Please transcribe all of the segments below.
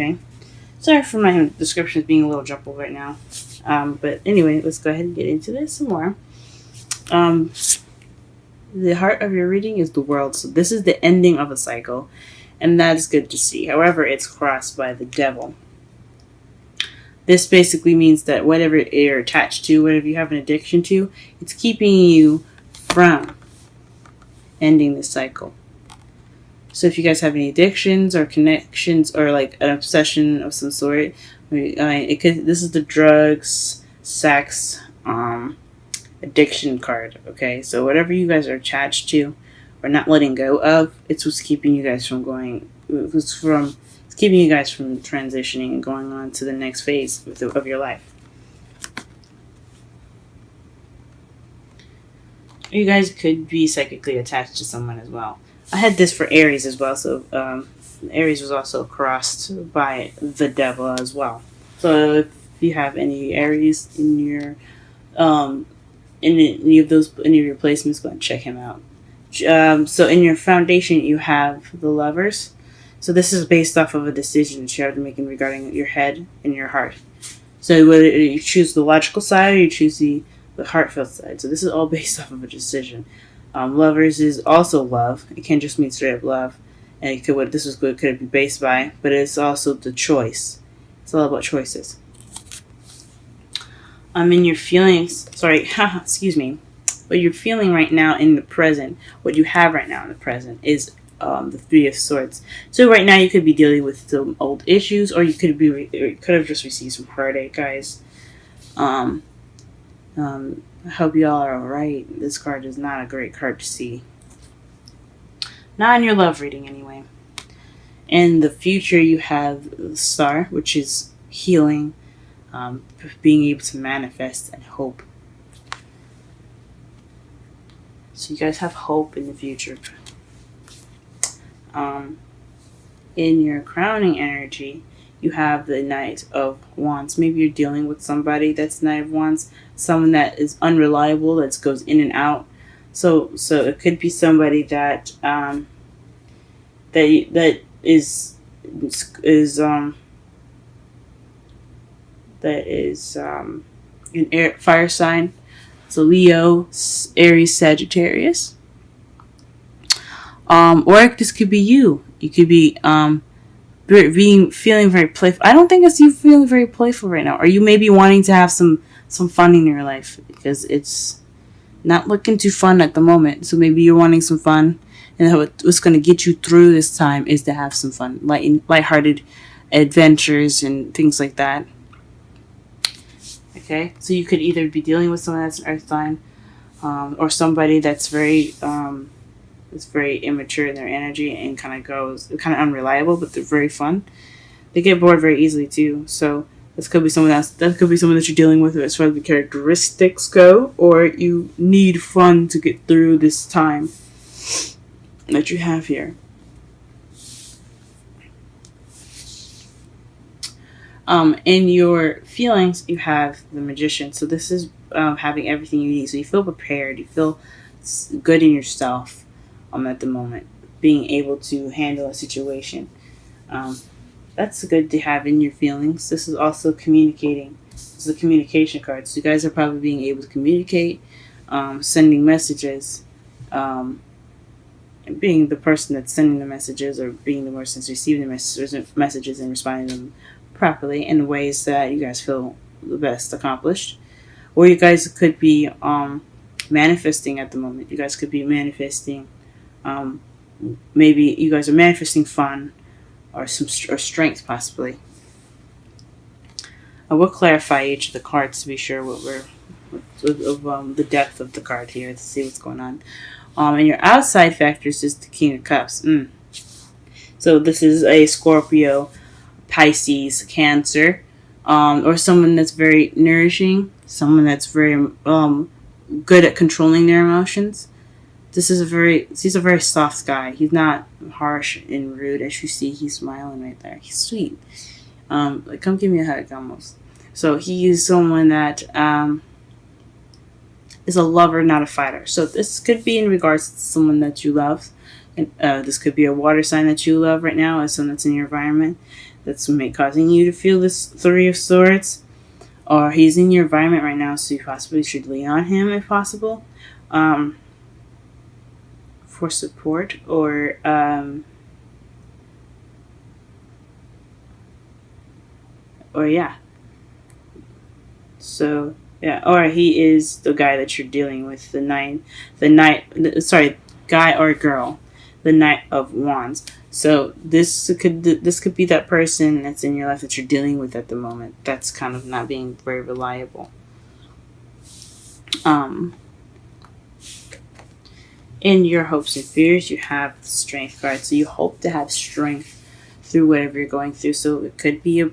Okay. Sorry for my descriptions being a little jumbled right now. But anyway, let's go ahead and get into this some more. Um, the heart of your reading is the world. So this is the ending of a cycle, and that is good to see. However, it's crossed by the devil. This basically means that whatever you're attached to, whatever you have an addiction to, it's keeping you from ending the cycle. So if you guys have any addictions or connections or like an obsession of some sort, this is the drugs, sex, addiction card. Okay, so whatever you guys are attached to or not letting go of, it's what's keeping you guys from going. It's keeping you guys from transitioning and going on to the next phase of your life. You guys could be psychically attached to someone as well. I had this for Aries as well, so Aries was also crossed by the devil as well. So if you have any Aries in your any of your placements, go and check him out. So in your foundation, you have the Lovers. So this is based off of a decision that you have to make regarding your head and your heart. So whether you choose the logical side or you choose the heartfelt side. So this is all based off of a decision. Lovers is also love. It can't just mean straight up love. And it could it be based by, but it's also the choice. It's all about choices. In your feelings, excuse me. What you're feeling right now in the present, what you have right now in the present is the Three of Swords. So right now you could be dealing with some old issues, or you could have just received some heartache, guys. I hope y'all are alright. This card is not a great card to see. Not in your love reading, anyway. In the future, you have the Star, which is healing, being able to manifest and hope. So you guys have hope in the future. In your crowning energy, you have the Knight of Wands. Maybe you're dealing with somebody that's Knight of Wands, someone that is unreliable, that goes in and out. So it could be somebody that is an air fire sign. So Leo, Aries, Sagittarius. Or this could be you. You could be feeling very playful. I don't think it's you feeling very playful right now. Or you may be wanting to have some fun in your life because it's not looking too fun at the moment. So maybe you're wanting some fun, and what's going to get you through this time is to have some fun, lighthearted adventures and things like that. Okay, so you could either be dealing with someone that's an earth sign, or somebody that's very immature in their energy and kind of unreliable, but they're very fun. They get bored very easily too. So this could be someone else. That could be someone that you're dealing with as far as the characteristics go, or you need fun to get through this time that you have here. In your feelings, you have the Magician. So this is having everything you need. So you feel prepared. You feel good in yourself at the moment. Being able to handle a situation. That's good to have in your feelings. This is also communicating. This is a communication card. So you guys are probably being able to communicate, sending messages, being the person that's sending the messages, or being the person that's receiving the messages and responding to them properly in ways that you guys feel the best accomplished. Or you guys could be manifesting at the moment. You guys could be manifesting. Maybe you guys are manifesting fun or strength possibly. I will clarify each of the cards to be sure the depth of the card here to see what's going on. And your outside factors is the King of Cups. So this is a Scorpio, Pisces, Cancer, or someone that's very nourishing, someone that's very good at controlling their emotions. He's a very soft guy. He's not harsh and rude. As you see, he's smiling right there. He's sweet. Come give me a hug almost. So he is someone that is a lover, not a fighter. So this could be in regards to someone that you love. And, this could be a water sign that you love right now, as someone that's in your environment. that's causing you to feel this Three of Swords. Or he's in your environment right now, so you possibly should lean on him if possible. For support or yeah. So yeah, or he is the guy that you're dealing with, guy or girl, the Knight of Wands. So this could be that person that's in your life that you're dealing with at the moment. That's kind of not being very reliable. In your hopes and fears, you have the Strength card. So you hope to have strength through whatever you're going through. So it could be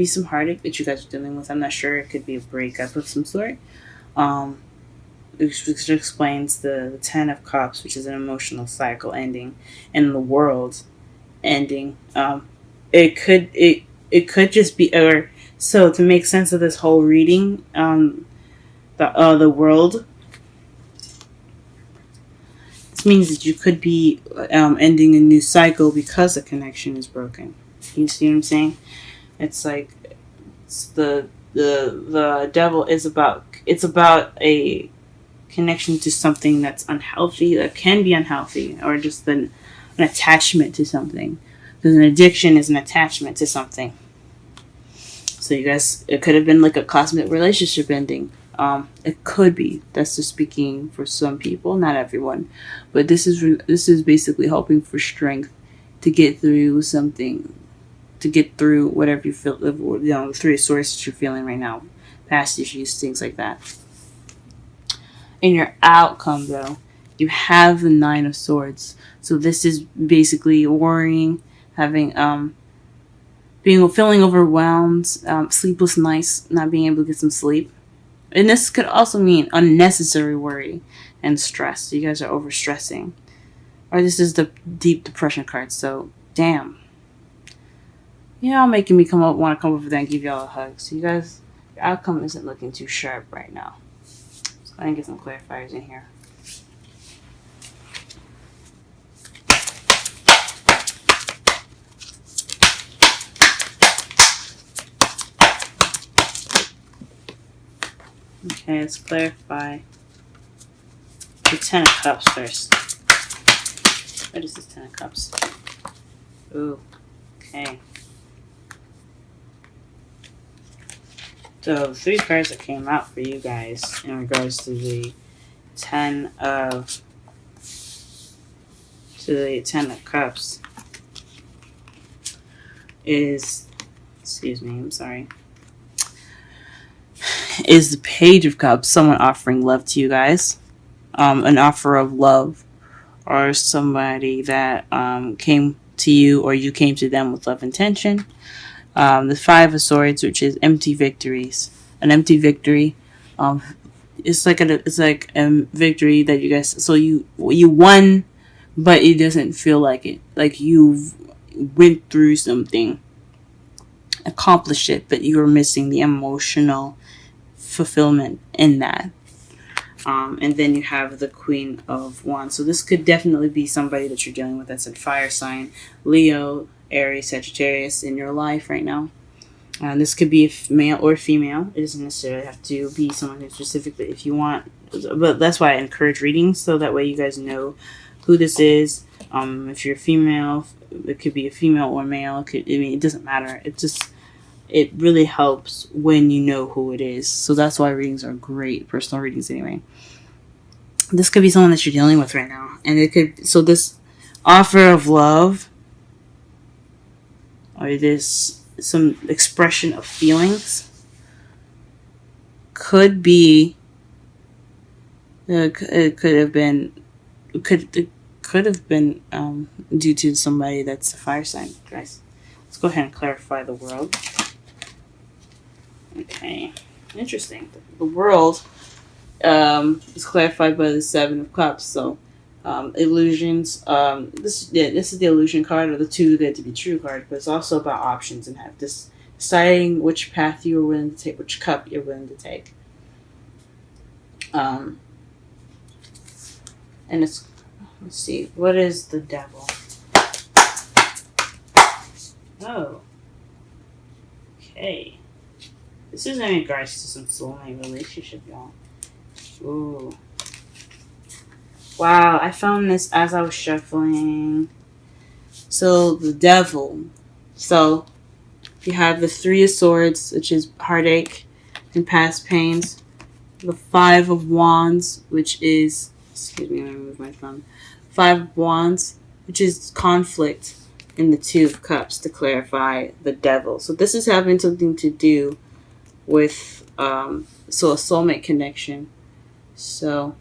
some heartache that you guys are dealing with. I'm not sure. It could be a breakup of some sort. Which explains the Ten of Cups, which is an emotional cycle ending, and the world ending. It could just be, or so to make sense of this whole reading. The world. This means that you could be ending a new cycle because the connection is broken. You see what I'm saying? It's like the devil is about. It's about a connection to something that's unhealthy, that can be unhealthy, or just an attachment to something. Because an addiction is an attachment to something. So you guys, it could have been like a cosmic relationship ending. It could be. That's just speaking for some people, not everyone. But this is basically hoping for strength to get through something, to get through whatever you feel. The Three of Swords that you're feeling right now, past issues, things like that. In your outcome, though, you have the Nine of Swords. So this is basically worrying, having feeling overwhelmed, sleepless nights, not being able to get some sleep. And this could also mean unnecessary worry and stress. So you guys are overstressing. Or this is the deep depression card. So, damn. Y'all making me want to come over there and give y'all a hug. So you guys, your outcome isn't looking too sharp right now. So I can get some clarifiers in here. Okay, let's clarify the Ten of Cups first. What is this Ten of Cups? Ooh, okay. So the three cards that came out for you guys in regards to the Ten of Cups is, excuse me, I'm sorry, is the Page of Cups. Someone offering love to you guys, an offer of love, or somebody that came to you or you came to them with love intention. The Five of Swords, which is empty victories. An empty victory. It's like a victory that you guys. So you won, but it doesn't feel like it. Like you've went through something, accomplished it, but you were missing the emotional fulfillment in that. And then you have the Queen of Wands. So this could definitely be somebody that you're dealing with that's a fire sign, Leo, Aries, Sagittarius in your life right now. This could be male or female. It doesn't necessarily have to be someone who specifically, if you want. But that's why I encourage readings, so that way you guys know who this is. If you're a female, it could be a female or male. It doesn't matter. It really helps when you know who it is. So that's why readings are great, personal readings anyway. This could be someone that you're dealing with right now. And this offer of love, or this some expression of feelings, could be, it could have been due to somebody that's a fire sign, guys. Let's go ahead and clarify the world. Okay, interesting. The world is clarified by the Seven of Cups. So, illusions. This is the illusion card, or the too good to be true card. But it's also about options and deciding which path you're willing to take, which cup you're willing to take. And let's see, what is the Devil? Oh, Okay. This is in regards to some soulmate relationship, y'all. Ooh. Wow, I found this as I was shuffling. So, the devil. So, you have the Three of Swords, which is heartache and past pains. The Five of Wands, which is, excuse me, let me move my thumb. Five of Wands, which is conflict, and the Two of Cups to clarify the devil. So this is having something to do with so a soulmate connection. So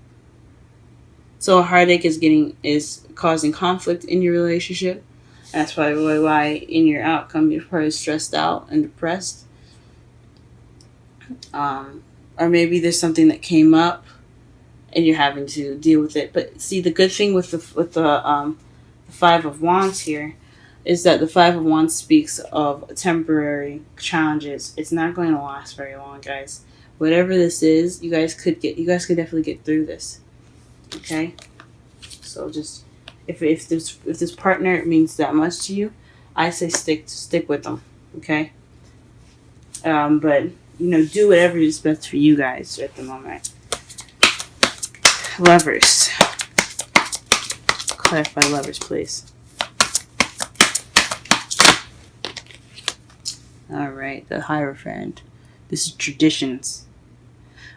a heartache is causing conflict in your relationship. That's probably why in your outcome you're probably stressed out and depressed. Or maybe there's something that came up and you're having to deal with it. But see, the good thing with the Five of Wands here is that the Five of Wands speaks of temporary challenges. It's not going to last very long, guys. Whatever this is, you guys could definitely get through this. Okay, so just if this partner means that much to you, I say stick with them. Okay, but do whatever is best for you guys at the moment. Lovers. Clarify lovers, please. Alright, the Hierophant. This is traditions.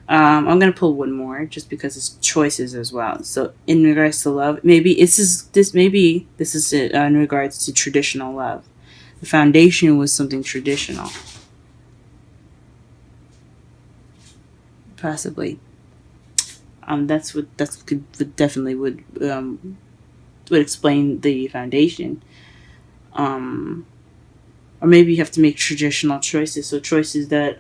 I'm going to pull one more just because it's choices as well. So, in regards to love, maybe this is it in regards to traditional love. The foundation was something traditional. Possibly. Would explain the foundation. Or maybe you have to make traditional choices. So choices that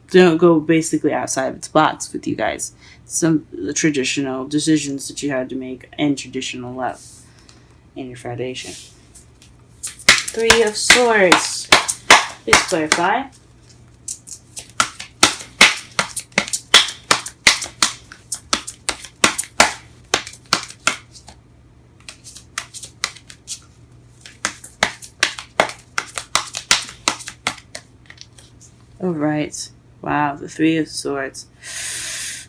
don't go basically outside of its box with you guys. Some traditional decisions that you had to make and traditional love in your foundation. Three of Swords. Please clarify. All right. Wow, the Three of Swords.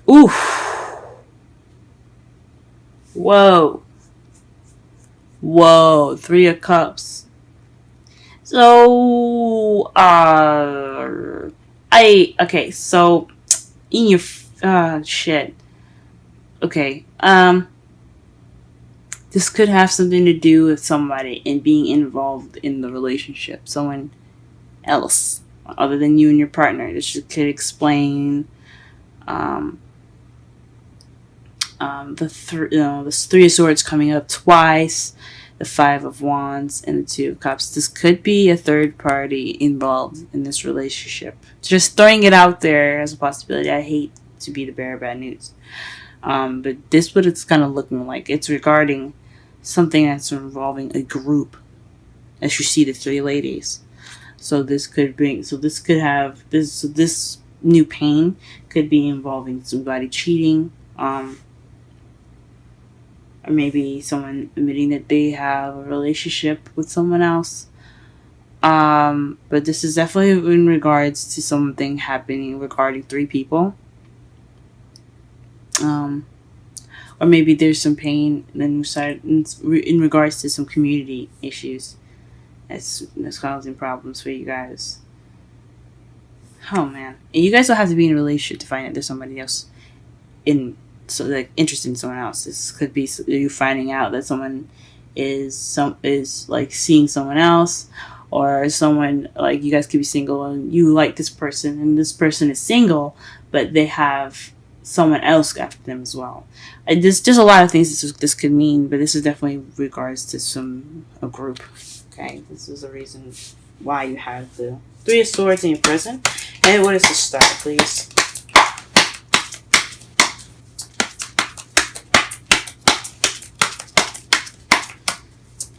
Ooh. Whoa. Three of Cups. So, so in your shit. Okay. This could have something to do with somebody and being involved in the relationship. Someone else other than you and your partner. This could explain the Three of Swords coming up twice, the Five of Wands, and the Two of Cups. This could be a third party involved in this relationship. Just throwing it out there as a possibility. I hate to be the bearer of bad news. But this what it's kind of looking like. It's regarding something that's involving a group. As you see the three ladies. So this new pain could be involving somebody cheating, or maybe someone admitting that they have a relationship with someone else. But this is definitely in regards to something happening regarding three people. Or maybe there's some pain in regards to some community issues that's causing problems for you guys. Oh man, and you guys don't have to be in a relationship to find out there's somebody else interested in someone else. This could be you finding out that someone is like seeing someone else, or someone like you guys could be single and you like this person and this person is single, but they have someone else after them as well. There's just a lot of things this could mean, but this is definitely regards to a group. Okay, this is the reason why you have the Three of Swords in your present. And what is the star, please?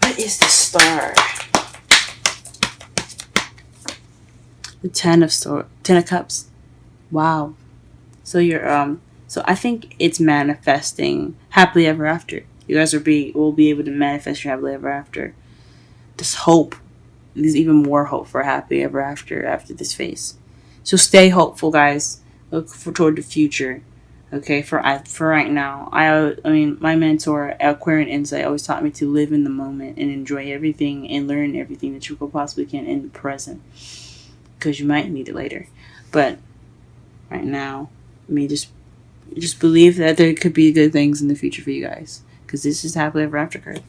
What is the star? The Ten of Cups. Wow. So you're so I think it's manifesting happily ever after. You guys will be able to manifest your happily ever after. This hope there's even more hope for happy ever after this phase. So stay hopeful, guys. Look toward the future. Okay, for right now, I mean, my mentor, Aquarian Insight, always taught me to live in the moment and enjoy everything and learn everything that you possibly can in the present, because you might need it later. But right now, I mean, just believe that there could be good things in the future for you guys, because this is happily ever after card.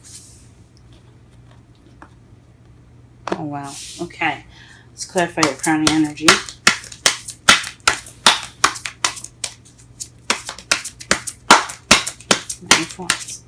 Oh wow. Okay, let's clarify your crowning energy. Nine of Wands.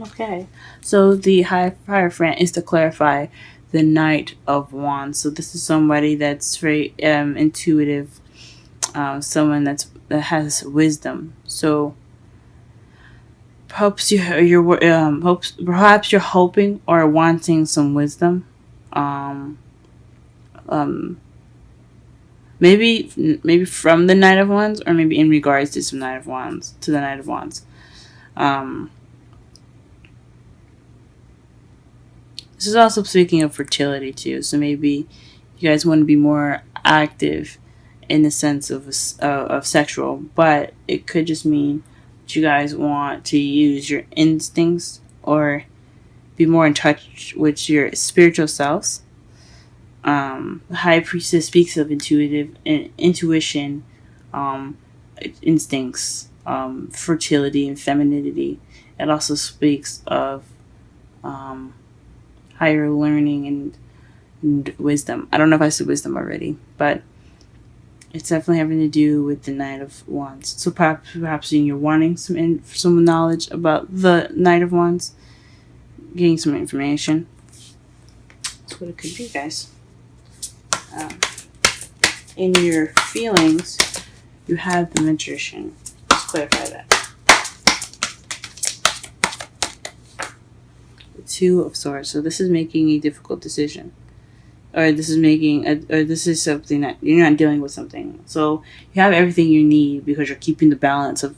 Okay, so the Hierophant is to clarify the Knight of Wands. So this is somebody that's very intuitive, someone that has wisdom. So perhaps perhaps you're hoping or wanting some wisdom. Um, um, maybe from the Knight of Wands, or maybe in regards to some Knight of Wands, to the Knight of Wands. This is also speaking of fertility too. So maybe you guys want to be more active in the sense of sexual, but it could just mean that you guys want to use your instincts or be more in touch with your spiritual selves. The High Priestess speaks of intuition, um, instincts, fertility, and femininity. It also speaks of um, higher learning and wisdom. I don't know if I said wisdom already, but it's definitely having to do with the Knight of Wands. So perhaps you're wanting some knowledge about the Knight of Wands, getting some information. That's what it could be, guys. In your feelings, you have the Magician. Let's clarify that. The Two of Swords. So this is making a difficult decision, or this is something that you're not dealing with something. So you have everything you need because you're keeping the balance of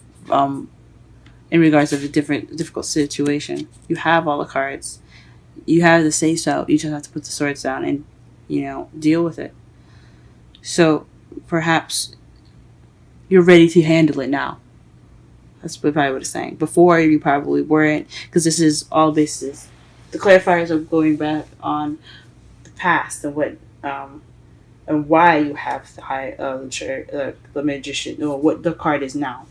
in regards to the difficult situation. You have all the cards. You have the say so. You just have to put the swords down and deal with it. So perhaps you're ready to handle it now. That's probably what it's saying. Before, you probably weren't, because this is all basis. The clarifiers are going back on the past and what and why you have the Magician, or what the card is now.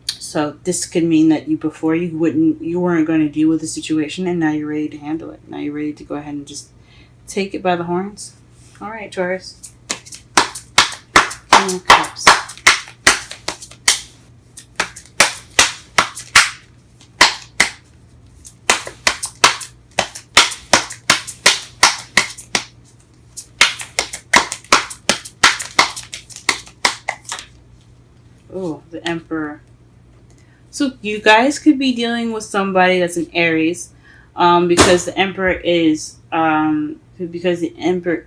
So this could mean that before you weren't going to deal with the situation, and now you're ready to handle it. Now you're ready to go ahead and just take it by the horns. All right, Taurus. King of Cups. Oh, the Emperor. So you guys could be dealing with somebody that's an Aries, because the Emperor is because the Emperor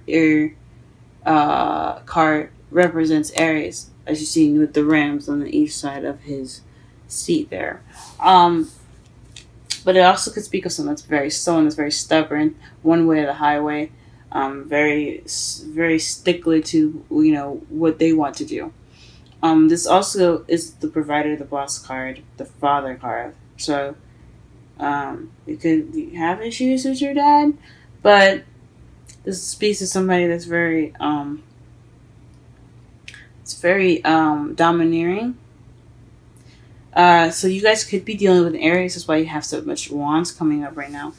card represents Aries, as you see with the rams on each side of his seat there. But it also could speak of someone that's very stubborn, one way or the highway, very very stickler to what they want to do. This also is the provider, the boss card, the father card. So, you could have issues with your dad, but this speaks to somebody that's very, domineering. So you guys could be dealing with an Aries. That's why you have so much wands coming up right now.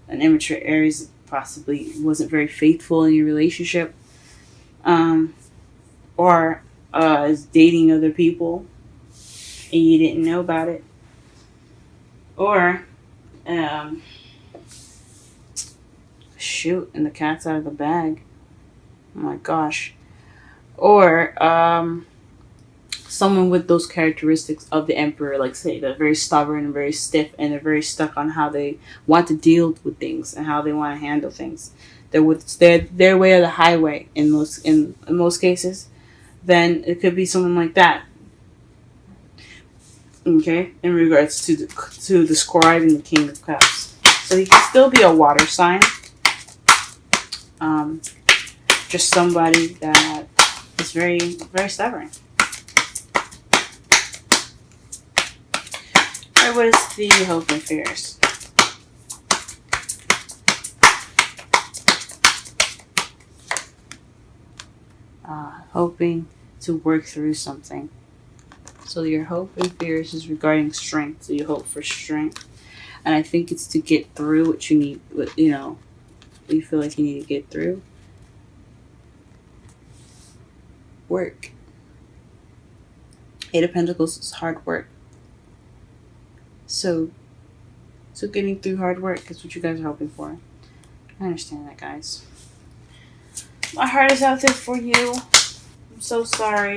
An immature Aries possibly wasn't very faithful in your relationship, or is dating other people and you didn't know about it, or shoot, and the cat's out of the bag. Oh my gosh. Or someone with those characteristics of the emperor, like say they're very stubborn and very stiff, and they're very stuck on how they want to deal with things and how they want to handle things. They're with their way or the highway in most cases. Then it could be someone like that. Okay, in regards to the scribe and the king of cups, so he can still be a water sign. Um, just somebody that is very very stubborn. Alright, what is the hope and fears? Hoping to work through something. So your hope and fears is regarding strength. So you hope for strength, and I think it's to get through what you need. What you feel like you need to get through. Work. Eight of Pentacles is hard work. So getting through hard work is what you guys are hoping for. I understand that, guys. My heart is out there for you. I'm so sorry.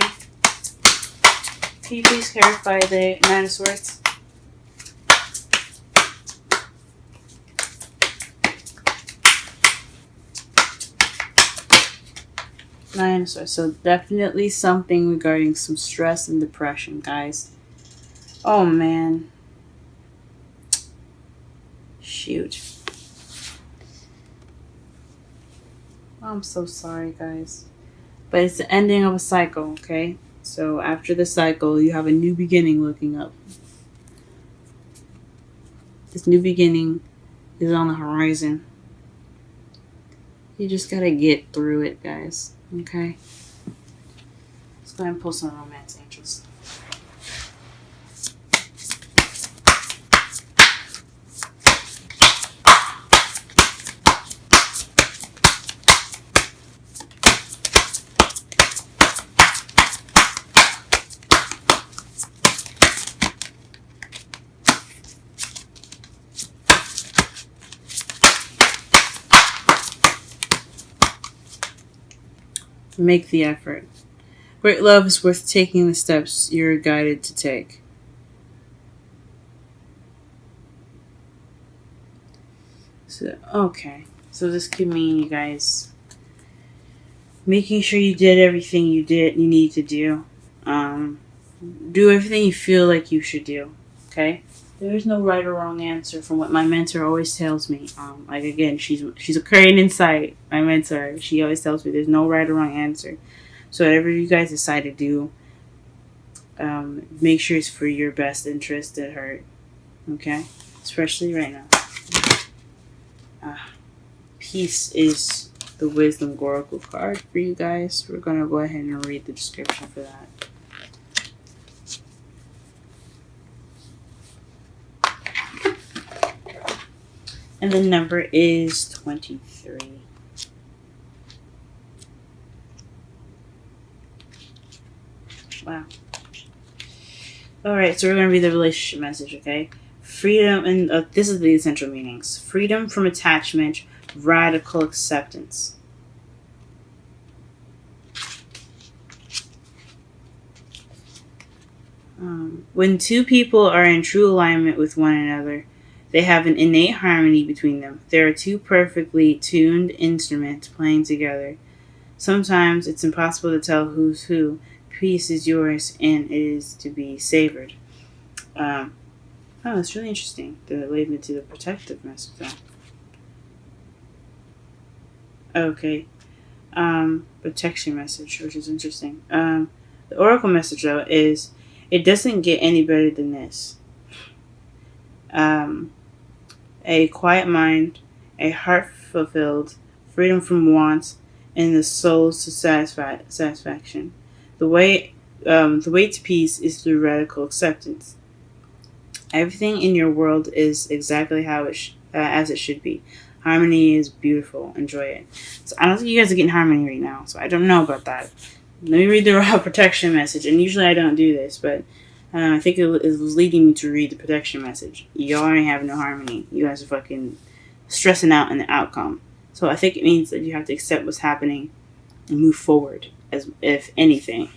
Can you please clarify the Nine of Swords? Nine of Swords. So definitely something regarding some stress and depression, guys. Oh, man. Shoot. I'm so sorry, guys. But it's the ending of a cycle, okay? So after the cycle, you have a new beginning looking up. This new beginning is on the horizon. You just gotta get through it, guys. Okay? Let's go ahead and pull some romance angels. Make the effort. Great love is worth taking the steps you're guided to take. So, okay. So this could mean you guys making sure you did everything you need to do. Do everything you feel like you should do. Okay? There's no right or wrong answer from what my mentor always tells me. Like again, she's Aquarian insight. My mentor, she always tells me there's no right or wrong answer. So whatever you guys decide to do, make sure it's for your best interest at heart. Okay, especially right now. Peace is the Wisdom Oracle card for you guys. We're gonna go ahead and read the description for that. And the number is 23. Wow. Alright, so we're going to read the relationship message, okay? Freedom, and this is the essential meanings. Freedom from attachment, radical acceptance. When two people are in true alignment with one another, they have an innate harmony between them. They are two perfectly tuned instruments playing together. Sometimes it's impossible to tell who's who. Peace is yours and it is to be savored. It's really interesting. The label to the protective message. Okay. Protection message, which is interesting. The oracle message, though, is it doesn't get any better than this. A quiet mind, a heart fulfilled, freedom from want, and the soul's satisfaction. The way to peace is through radical acceptance. Everything in your world is exactly how as it should be. Harmony is beautiful. Enjoy it. So I don't think you guys are getting harmony right now. So I don't know about that. Let me read the raw protection message. And usually I don't do this, but I think it was leading me to read the protection message. Y'all ain't having no harmony. You guys are fucking stressing out in the outcome. So I think it means that you have to accept what's happening and move forward, as if anything.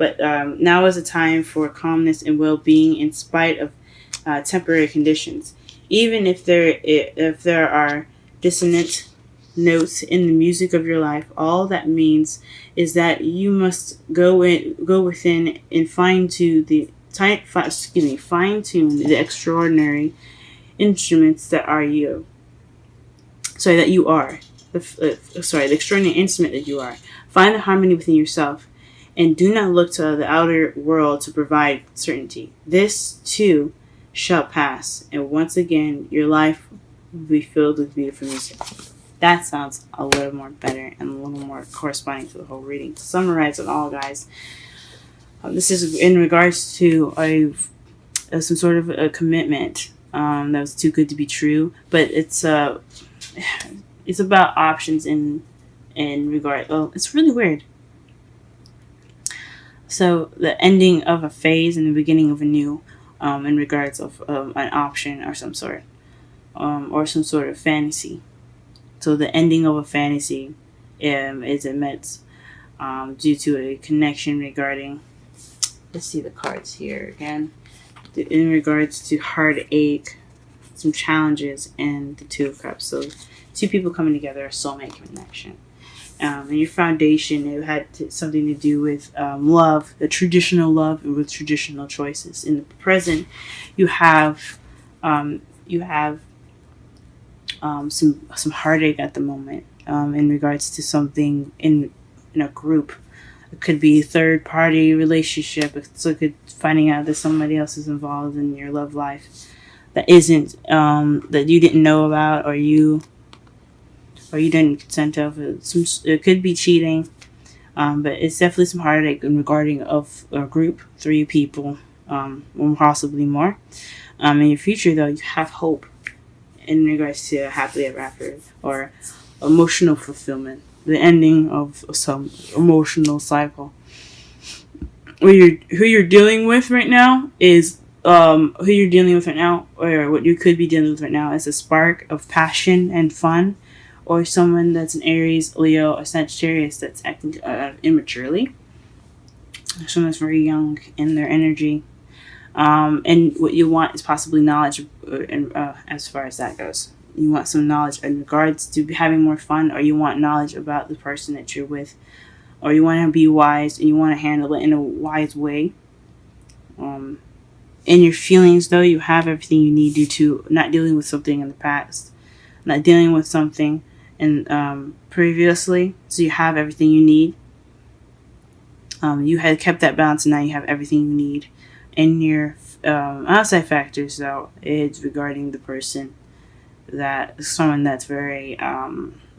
But now is a time for calmness and well-being in spite of temporary conditions. Even if there are dissonant notes in the music of your life, all that means is that you must go within and fine tune the extraordinary instruments that are you. Sorry, that you are. The extraordinary instrument that you are. Find the harmony within yourself, and do not look to the outer world to provide certainty. This too shall pass, and once again your life will be filled with beautiful music. That sounds a little more better and a little more corresponding to the whole reading. To summarize it all, guys, this is in regards to some sort of a commitment that was too good to be true, but it's about options in regard. Oh, it's really weird. So the ending of a phase and the beginning of a new, in regards of an option or some sort, or some sort of fantasy. So the ending of a fantasy is immense due to a connection regarding. Let's see the cards here again. In regards to heartache, some challenges, and the Two of Cups. So two people coming together, a soulmate connection. And your foundation, it had something to do with love, the traditional love, and with traditional choices. In the present, you have some heartache at the moment in regards to something in a group. It could be a third party relationship. It's like finding out that somebody else is involved in your love life that isn't that you didn't know about, or you didn't consent of. It could be cheating, but it's definitely some heartache in regarding of a group, 3 people, or possibly more. In your future, though, you have hope in regards to happily ever after or emotional fulfillment, the ending of some emotional cycle. Who you're dealing with right now is or what you could be dealing with right now is a spark of passion and fun, or someone that's an Aries, Leo, or Sagittarius that's acting immaturely. Someone that's very young in their energy. And what you want is possibly knowledge, as far as that goes. You want some knowledge in regards to having more fun, or you want knowledge about the person that you're with, or you want to be wise and you want to handle it in a wise way. In your feelings, though, you have everything you need due to not dealing with something in the past, not dealing with something previously, so you have everything you need. You had kept that balance, and now you have everything you need. In your outside factors, though, it's regarding the person, that someone that's very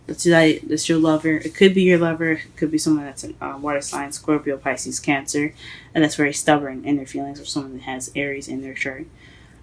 that's your lover. It could be your lover. It could be someone that's a water sign, Scorpio, Pisces, Cancer, and that's very stubborn in their feelings, or someone that has Aries in their chart.